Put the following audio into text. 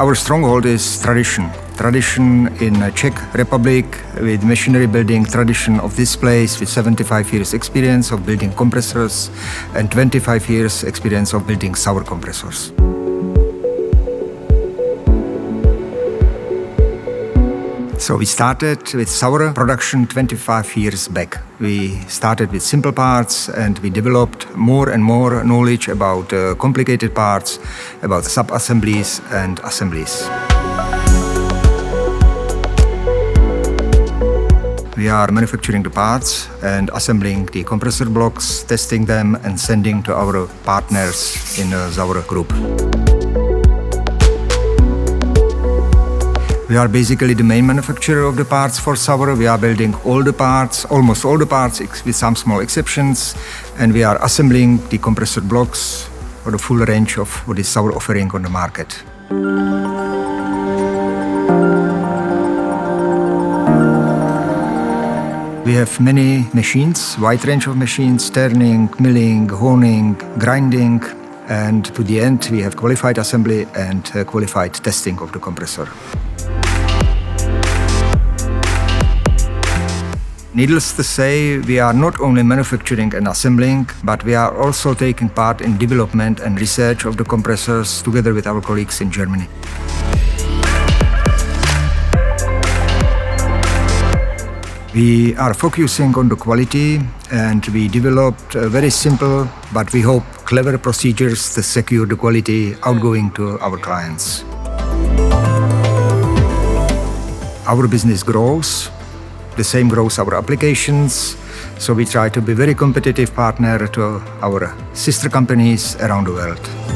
Our stronghold is tradition. Tradition in Czech Republic with machinery building, tradition of this place with 75 years experience of building compressors and 25 years experience of building Sauer compressors. So we started with Sauer production 25 years back. We started with simple parts and we developed more and more knowledge about complicated parts, about sub-assemblies and assemblies. We are manufacturing the parts and assembling the compressor blocks, testing them and sending to our partners in the Sauer Group. We are basically the main manufacturer of the parts for Sauer. We are building all the parts, almost all the parts with some small exceptions, and we are assembling the compressor blocks for the full range of what is Sauer offering on the market. We have many machines, wide range of machines, turning, milling, honing, grinding, and to the end we have qualified assembly and qualified testing of the compressor. Needless to say, we are not only manufacturing and assembling, but we are also taking part in development and research of the compressors together with our colleagues in Germany. We are focusing on the quality and we developed very simple, but we hope clever procedures to secure the quality outgoing to our clients. Our business grows, the same grows our applications, so we try to be very competitive partner to our sister companies around the world.